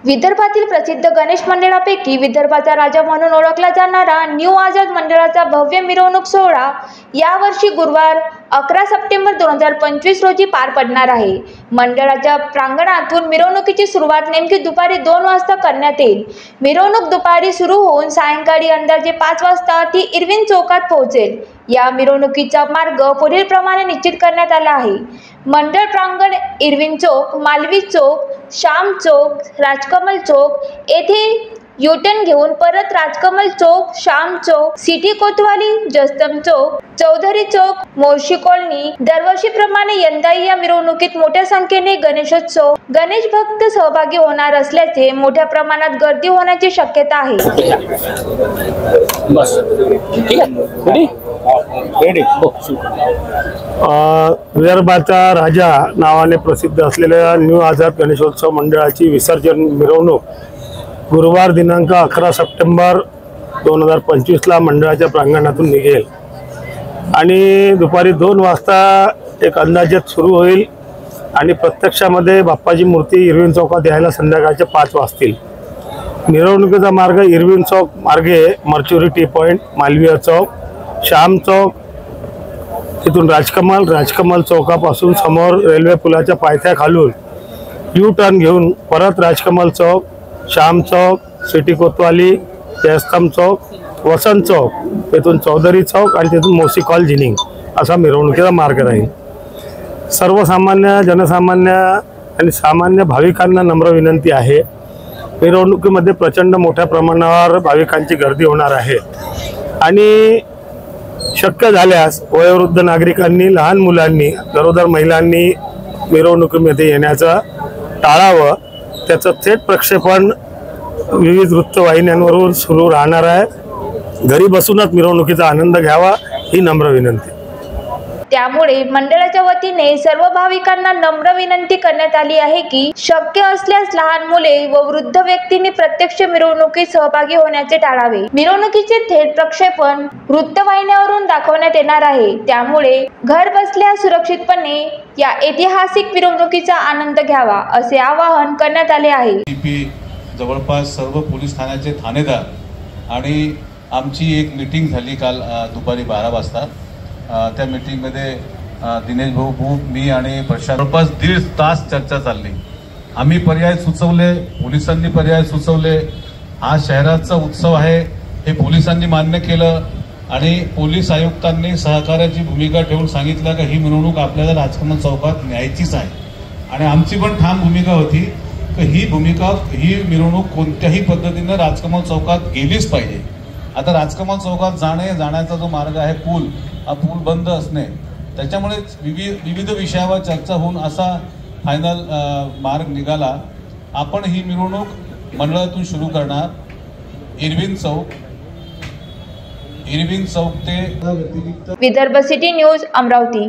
विदर्भातील प्रसिद्ध गणेश मंडळापैकी विदर्भाचा राजा म्हणून ओळखला जाणारा न्यू आझाद मंडळाचा भव्य मिरवणूक सोहळा यावर्षी गुरुवार 11 सप्टेंबर 2025 रोजी पार पडणार आहे। मंडळाच्या प्रांगणातून मिरवणुकीची सुरुवात नेमकी दुपारी 2 वाजता करण्यात येईल। मिरवणूक दुपारी सुरू होऊन सायंकाळी अंदाजे 5 वाजता ती इरविन चौकात पोहोचेल। या मिरवणुकीचा मार्ग पुढील प्रमाणे निश्चित करण्यात आला आहे। मंडळ प्रांगण इरविन चौक, मालवी चौक, श्याम चौक, राजकमल चौक येथे यूटर्न घेऊन परत राजकमल चौक, श्याम चौक, सिटी कोतवाली, जस्तम चौक, चौधरी चौक, मोर्शी कॉलनी। दरवर्षीप्रमाणे यंदाही या मिरवणुकीत मोठ्या संख्येने गणेशोत्सव, गणेश भक्त सहभागी होणार असल्याचे मोठ्या प्रमाणात गर्दी होण्याची शक्यता आहे। विदर्भाचा राजा नावाने प्रसिद्ध असलेल्या न्यू आझाद गणेशोत्सव मंडळाची विसर्जन मिरवणूक गुरुवार दिनांक 11 सप्टेंबर 2025 ला मंडळाच्या प्रांगणातून निघेल आणि दुपारी 2 वाजता एक अंदाजात सुरू होईल आणि प्रत्यक्षामध्ये बाप्पाची मूर्ती इरविन चौकात यायला संध्याकाळचे 5 वाजतील। मिरवणुकीचा मार्ग इरविन चौक मार्गे मर्च्युरी टी पॉइंट, मालवीय चौक, श्याम चौक, तिथून राजकमल चौकापासून समोर रेल्वे पुलाच्या पायथ्याखालून यू टर्न घेऊन परत राजकमल चौक, श्याम चौक, सिटी कोतवाली, जयस्तंभ चौक, वसंत चौक, तिथून चौधरी चौक आणि तिथून मोर्शी कॉल जिनिंग असा मिरवणुकीचा मार्ग राहील। सर्वसामान्य जनसामान्य आणि सामान्य भाविकांना नम्र विनंती आहे, मिरवणुकीमध्ये प्रचंड मोठ्या प्रमाणावर भाविकांची गर्दी होणार आहे आणि शक्य झाल्यास वयोवृद्ध नागरिकांनी, लहान मुलांनी, गरोदर महिलांनी मिरवणुकीमध्ये येण्याचं टाळावं। त्याचं थेट प्रक्षेपण विविध वृत्तवाहिन्यांवरून सुरू राहणार आहे। घरी बसूनच मिरवणुकीचा आनंद घ्यावा ही नम्र विनंती। त्यामुळे मंडळाच्या वतीने सर्व भाविकांना नम्र विनंती करण्यात आली आहे की शक्य असल्यास लहान मुले व वृद्ध व्यक्तींनी प्रत्यक्ष मिरवणुकीत सहभागी होण्याचे टाळावे। मिरवणुकीचे थेट प्रक्षेपण वृत्तवाहिन्यांवरून दाखवण्यात येणार आहे, त्यामुळे घर बसल्या सुरक्षितपणे या ऐतिहासिक मिरवणुकीचा आनंद घ्यावा असे आवाहन करण्यात आले आहे। जवळपास सर्व पोलीस ठाण्याचे ठाणेदार आणि आमची एक मीटिंग झाली काल दुपारी 12 वाजता। त्या मीटिंगमध्ये दिनेश भाऊ, मी आणि प्रशांत जवळपास 1.5 तास चर्चा चालली। आम्ही पर्याय सुचवले, पोलिसांनी पर्याय सुचवले। हा शहराचा उत्सव आहे हे पोलिसांनी मान्य केलं आणि पोलीस आयुक्तांनी सहकार्याची भूमिका ठेवून सांगितलं की ही मिरवणूक आपल्याला राजकमल चौकात न्यायचीच आहे आणि आमची पण ठाम भूमिका होती की ही मिरवणूक कोणत्याही पद्धतीने राजकमल चौकात गेलीच पाहिजे। आता राजकमल चौकात जाण्याचा जो मार्ग आहे हा पूल बंद असणे, त्याच्यामुळे विविध विषयावर चर्चा होऊन असा फायनल मार्ग निघाला। आपण ही मिरवणूक मंडळातून सुरू करणार इरविन चौक ते विदर्भ सिटी न्यूज, अमरावती।